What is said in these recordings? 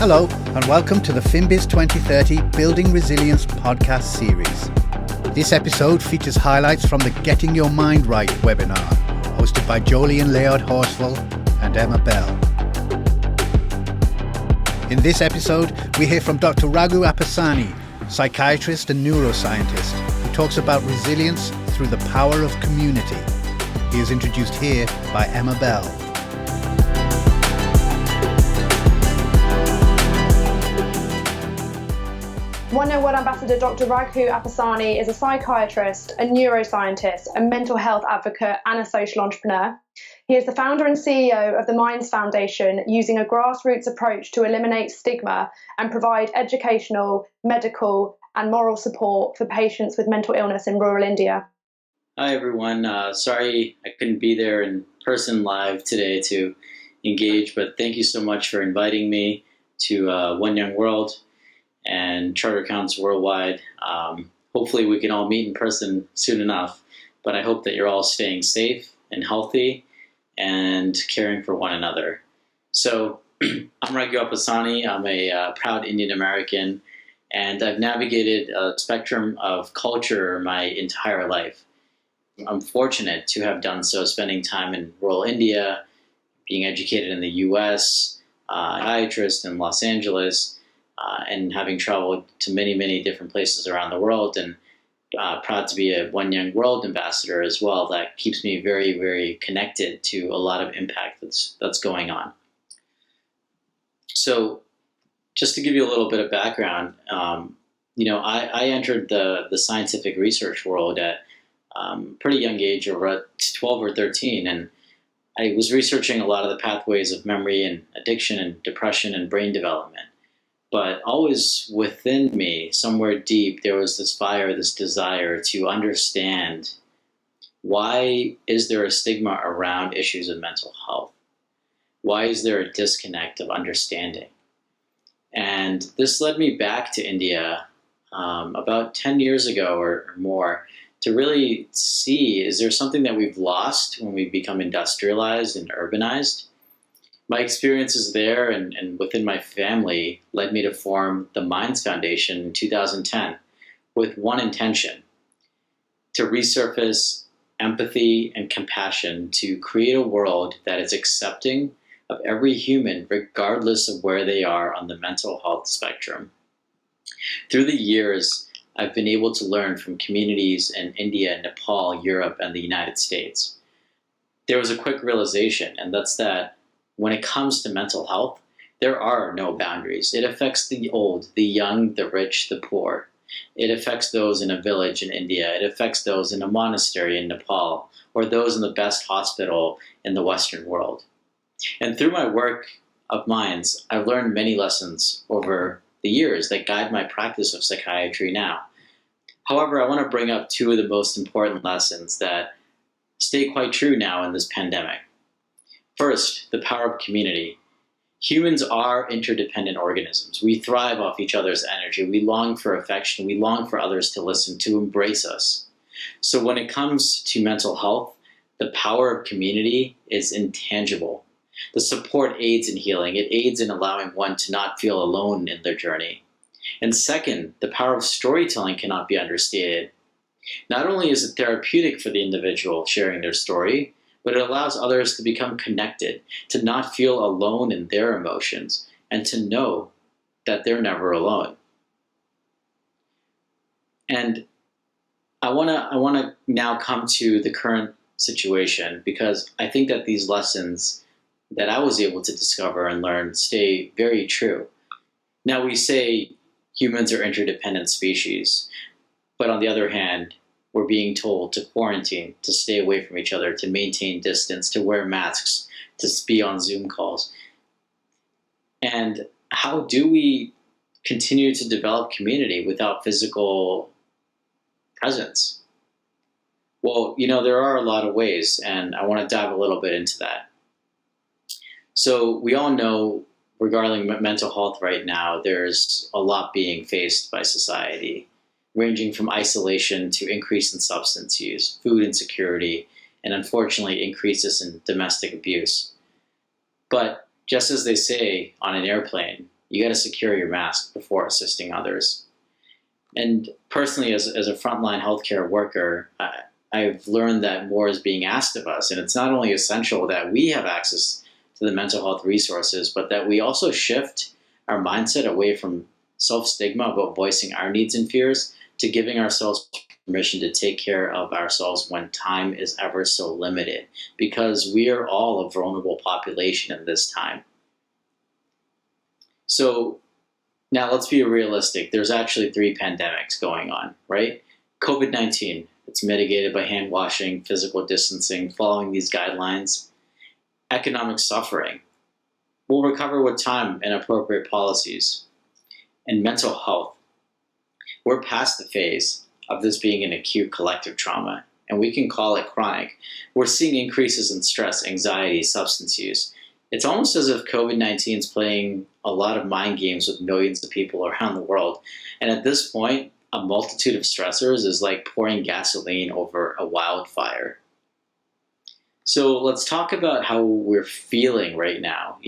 Hello, and welcome to the FinBiz 2030 Building Resilience podcast series. This episode features highlights from the Getting Your Mind Right webinar, hosted by Jolien Laird-Horsfall and Emma Bell. In this episode, we hear from Dr Raghu Appasani, psychiatrist and neuroscientist, who talks about resilience through the power of community. He is introduced here by Emma Bell. One World Ambassador Dr Raghu Appasani is a psychiatrist, a neuroscientist, a mental health advocate and a social entrepreneur. He is the founder and CEO of the Minds Foundation, using a grassroots approach to eliminate stigma and provide educational, medical and moral support for patients with mental illness in rural India. Hi everyone, sorry I couldn't be there in person live today to engage, but thank you so much for inviting me to One Young World and Charter Accounts Worldwide. Hopefully we can all meet in person soon enough, but I hope that you're all staying safe and healthy and caring for one another. So I'm Raghu Appasani. I'm a proud Indian American, and I've navigated a spectrum of culture my entire life. I'm fortunate to have done so, spending time in rural India, being educated in the US, psychiatrist in Los Angeles, and having traveled to many, many different places around the world, and proud to be a One Young World ambassador as well. That keeps me very, very connected to a lot of impact that's going on. So just to give you a little bit of background, I entered the scientific research world at pretty young age, over 12 or 13, and I was researching a lot of the pathways of memory and addiction and depression and brain development. But always within me, somewhere deep, there was this fire, this desire to understand, why is there a stigma around issues of mental health? Why is there a disconnect of understanding? And this led me back to India about 10 years ago or more, to really see, is there something that we've lost when we become industrialized and urbanized? My experiences there and within my family led me to form the Minds Foundation in 2010 with one intention: to resurface empathy and compassion, to create a world that is accepting of every human regardless of where they are on the mental health spectrum. Through the years, I've been able to learn from communities in India, Nepal, Europe, and the United States. There was a quick realization, and that's that when it comes to mental health, there are no boundaries. It affects the old, the young, the rich, the poor. It affects those in a village in India. It affects those in a monastery in Nepal, or those in the best hospital in the Western world. And through my work of Minds, I've learned many lessons over the years that guide my practice of psychiatry now. However, I want to bring up two of the most important lessons that stay quite true now in this pandemic. First, the power of community. Humans are interdependent organisms. We thrive off each other's energy. We long for affection. We long for others to listen, to embrace us. So when it comes to mental health, the power of community is intangible. The support aids in healing. It aids in allowing one to not feel alone in their journey. And second, the power of storytelling cannot be understated. Not only is it therapeutic for the individual sharing their story, but it allows others to become connected, to not feel alone in their emotions, and to know that they're never alone. And I wanna now come to the current situation, because I think that these lessons that I was able to discover and learn stay very true. Now, we say humans are interdependent species, but on the other hand, we're being told to quarantine, to stay away from each other, to maintain distance, to wear masks, to be on Zoom calls. And how do we continue to develop community without physical presence? Well, there are a lot of ways, and I want to dive a little bit into that. So we all know, regarding mental health right now, there's a lot being faced by society, ranging from isolation to increase in substance use, food insecurity, and unfortunately increases in domestic abuse. But just as they say on an airplane, You got to secure your mask before assisting others. And personally, as a frontline healthcare worker, I've learned that more is being asked of us. And it's not only essential that we have access to the mental health resources, but that we also shift our mindset away from self-stigma about voicing our needs and fears to giving ourselves permission to take care of ourselves when time is ever so limited, because we are all a vulnerable population in this time. So now let's be realistic. There's actually 3 pandemics going on, right? COVID-19, it's mitigated by hand washing, physical distancing, following these guidelines. Economic suffering, we'll recover with time and appropriate policies. And mental health, we're past the phase of this being an acute collective trauma, and we can call it chronic. We're seeing increases in stress, anxiety, substance use. It's almost as if COVID-19 is playing a lot of mind games with millions of people around the world. And at this point, a multitude of stressors is like pouring gasoline over a wildfire. So let's talk about how we're feeling right now.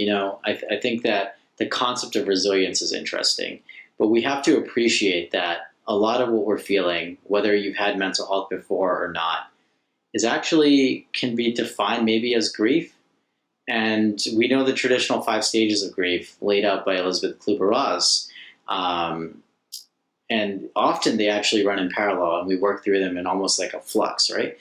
I think that the concept of resilience is interesting, but we have to appreciate that a lot of what we're feeling, whether you've had mental health before or not, is actually can be defined maybe as grief. And we know the traditional 5 stages of grief laid out by Elizabeth Kubler-Ross. And often they actually run in parallel, and we work through them in almost like a flux, right?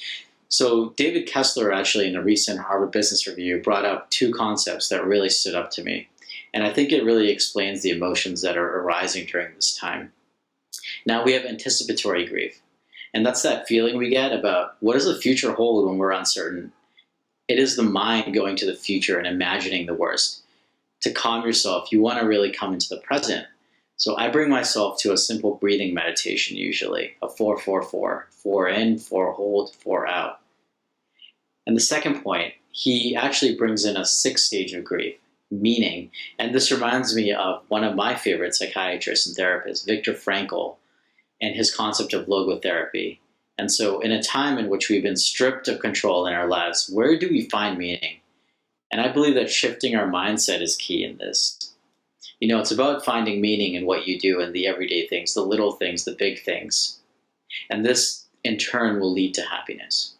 So David Kessler actually in a recent Harvard Business Review brought up 2 concepts that really stood up to me. And I think it really explains the emotions that are arising during this time. Now we have anticipatory grief. And that's that feeling we get about what does the future hold when we're uncertain. It is the mind going to the future and imagining the worst. To calm yourself, you want to really come into the present. So I bring myself to a simple breathing meditation usually, a 4-4-4, 4 in, 4 hold, 4 out. And the second point, he actually brings in a 6th stage of grief, meaning, and this reminds me of one of my favorite psychiatrists and therapists, Viktor Frankl, and his concept of logotherapy. And so in a time in which we've been stripped of control in our lives, where do we find meaning? And I believe that shifting our mindset is key in this. It's about finding meaning in what you do in the everyday things, the little things, the big things. And this, in turn, will lead to happiness.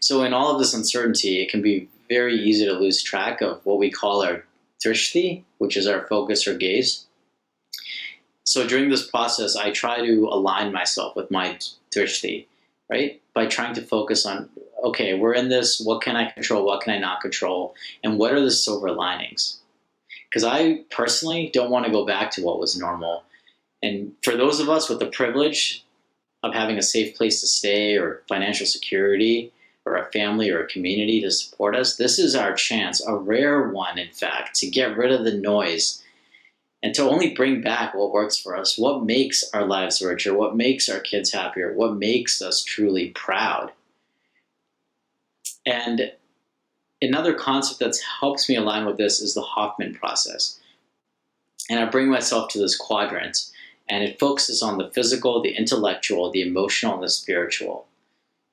So in all of this uncertainty, it can be very easy to lose track of what we call our drishti, which is our focus or gaze. So during this process, I try to align myself with my drishti, right? By trying to focus on, okay, we're in this, what can I control, what can I not control, and what are the silver linings? Because I personally don't want to go back to what was normal. And for those of us with the privilege of having a safe place to stay or financial security or a family or a community to support us, this is our chance, a rare one, in fact, to get rid of the noise and to only bring back what works for us, what makes our lives richer, what makes our kids happier, what makes us truly proud. And another concept that helps me align with this is the Hoffman process. And I bring myself to this quadrant, and it focuses on the physical, the intellectual, the emotional, and the spiritual.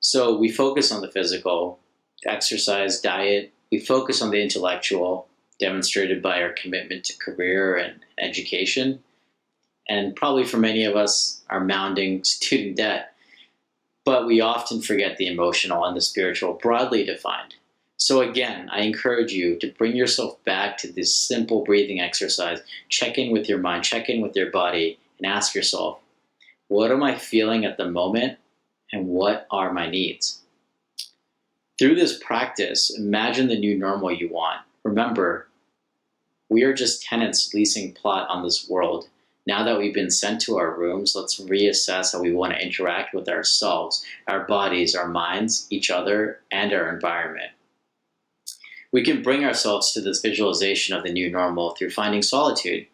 So we focus on the physical, exercise, diet. We focus on the intellectual, demonstrated by our commitment to career and education. And probably for many of us, our mounting student debt. But we often forget the emotional and the spiritual, broadly defined. So again, I encourage you to bring yourself back to this simple breathing exercise. Check in with your mind, check in with your body, and ask yourself, what am I feeling at the moment, and what are my needs? Through this practice, imagine the new normal you want. Remember, we are just tenants leasing plot on this world. Now that we've been sent to our rooms, let's reassess how we want to interact with ourselves, our bodies, our minds, each other, and our environment. We can bring ourselves to this visualization of the new normal through finding solitude.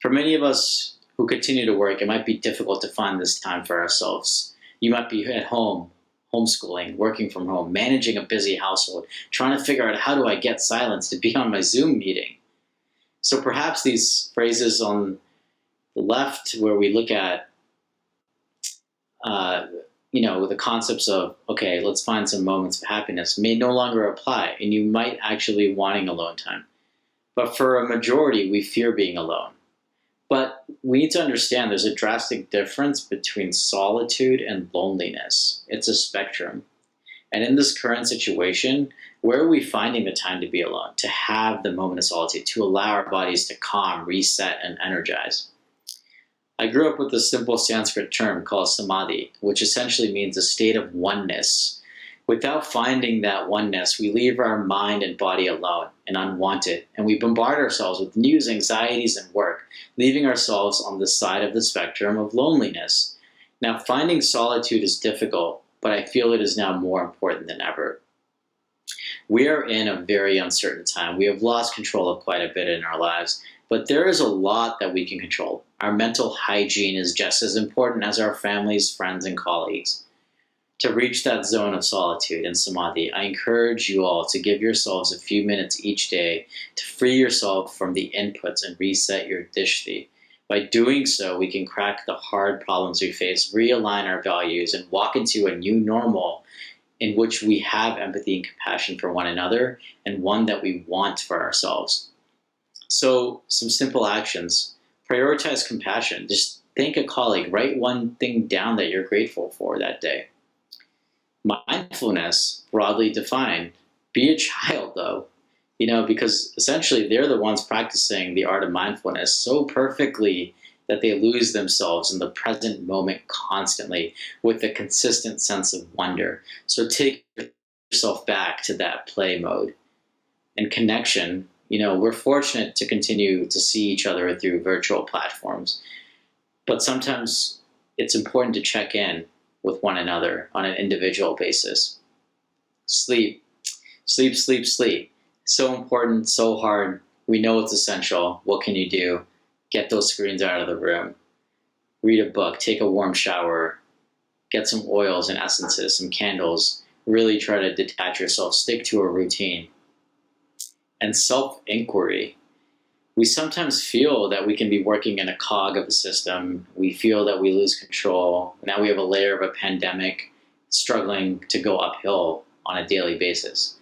For many of us who continue to work, it might be difficult to find this time for ourselves. You might be at home, homeschooling, working from home, managing a busy household, trying to figure out how do I get silence to be on my Zoom meeting. So perhaps these phrases on the left where we look at the concepts of, okay, let's find some moments of happiness may no longer apply, and you might actually wanting alone time. But for a majority, we fear being alone. But we need to understand there's a drastic difference between solitude and loneliness. It's a spectrum. And in this current situation, where are we finding the time to be alone, to have the moment of solitude, to allow our bodies to calm, reset, and energize? I grew up with a simple Sanskrit term called samadhi, which essentially means a state of oneness. Without finding that oneness, we leave our mind and body alone and unwanted, and we bombard ourselves with news, anxieties, and work, leaving ourselves on the side of the spectrum of loneliness. Now, finding solitude is difficult, but I feel it is now more important than ever. We are in a very uncertain time. We have lost control of quite a bit in our lives, but there is a lot that we can control. Our mental hygiene is just as important as our families, friends, and colleagues. To reach that zone of solitude and samadhi, I encourage you all to give yourselves a few minutes each day to free yourself from the inputs and reset your dishti. By doing so, we can crack the hard problems we face, realign our values, and walk into a new normal in which we have empathy and compassion for one another, and one that we want for ourselves. So, some simple actions. Prioritize compassion. Just thank a colleague. Write one thing down that you're grateful for that day. Mindfulness, broadly defined. Be a child, though, because essentially they're the ones practicing the art of mindfulness so perfectly that they lose themselves in the present moment constantly with a consistent sense of wonder. So take yourself back to that play mode. And connection, we're fortunate to continue to see each other through virtual platforms, but sometimes it's important to check in with one another on an individual basis. Sleep. Sleep, sleep, sleep. So important, so hard. We know it's essential. What can you do? Get those screens out of the room. Read a book, take a warm shower, get some oils and essences, some candles. Really try to detach yourself, stick to a routine. And self-inquiry. We sometimes feel that we can be working in a cog of a system. We feel that we lose control. Now we have a layer of a pandemic struggling to go uphill on a daily basis.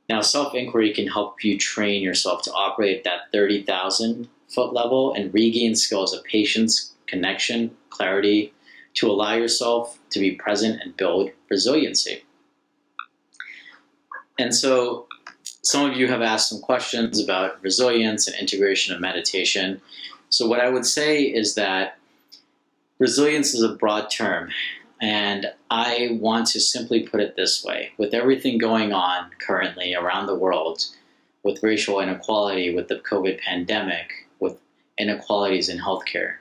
Now, self-inquiry can help you train yourself to operate at that 30,000 foot level and regain skills of patience, connection, clarity, to allow yourself to be present and build resiliency. And so, some of you have asked some questions about resilience and integration of meditation. So what I would say is that resilience is a broad term, and I want to simply put it this way. With everything going on currently around the world, with racial inequality, with the COVID pandemic, with inequalities in healthcare,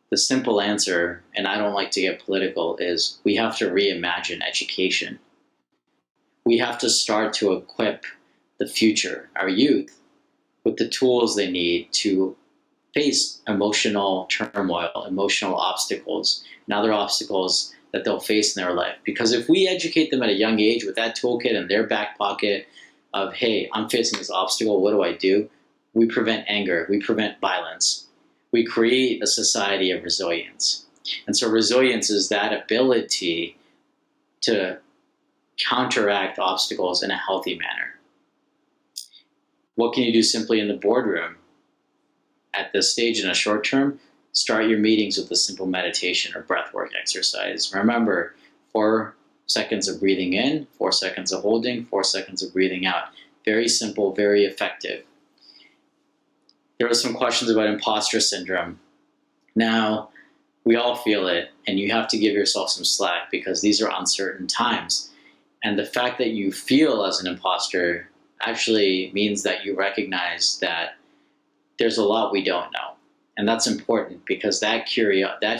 the simple answer, and I don't like to get political, is we have to reimagine education. We have to start to equip the future, our youth, with the tools they need to face emotional turmoil, emotional obstacles, and other obstacles that they'll face in their life. Because if we educate them at a young age with that toolkit in their back pocket of, hey, I'm facing this obstacle, what do I do? We prevent anger, we prevent violence. We create a society of resilience. And so resilience is that ability to counteract obstacles in a healthy manner. What can you do simply in the boardroom? At this stage, in a short term, start your meetings with a simple meditation or breathwork exercise. Remember, 4 seconds of breathing in, 4 seconds of holding, 4 seconds of breathing out. Very simple, very effective. There were some questions about imposter syndrome. Now, we all feel it, and you have to give yourself some slack because these are uncertain times. And the fact that you feel as an imposter actually means that you recognize that there's a lot we don't know. And that's important because that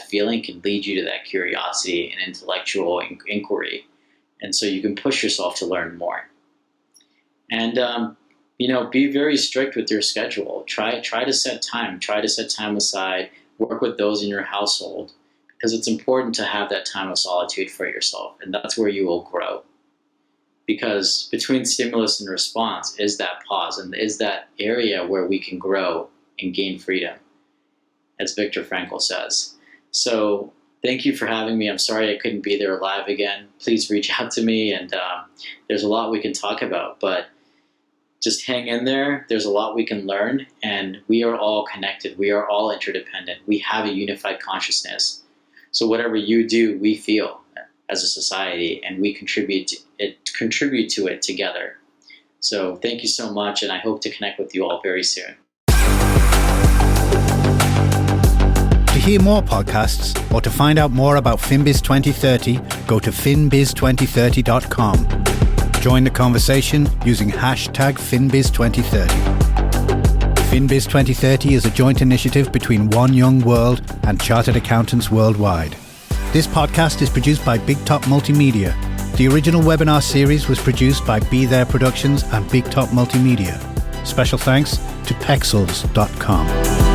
feeling can lead you to that curiosity and intellectual inquiry. And so you can push yourself to learn more. And, be very strict with your schedule. Try to set time. Try to set time aside. Work with those in your household because it's important to have that time of solitude for yourself. And that's where you will grow. Because between stimulus and response is that pause and is that area where we can grow and gain freedom, as Viktor Frankl says. So thank you for having me. I'm sorry I couldn't be there live again. Please reach out to me, and there's a lot we can talk about. But just hang in there. There's a lot we can learn, and we are all connected. We are all interdependent. We have a unified consciousness. So whatever you do, we feel as a society, and we contribute to it together. So thank you so much, and I hope to connect with you all very soon. To hear more podcasts or to find out more about FinBiz 2030, go to finbiz2030.com. Join the conversation using hashtag FinBiz2030. FinBiz 2030 is a joint initiative between One Young World and Chartered Accountants Worldwide. This podcast is produced by Big Top Multimedia. The original webinar series was produced by Be There Productions and Big Top Multimedia. Special thanks to Pexels.com.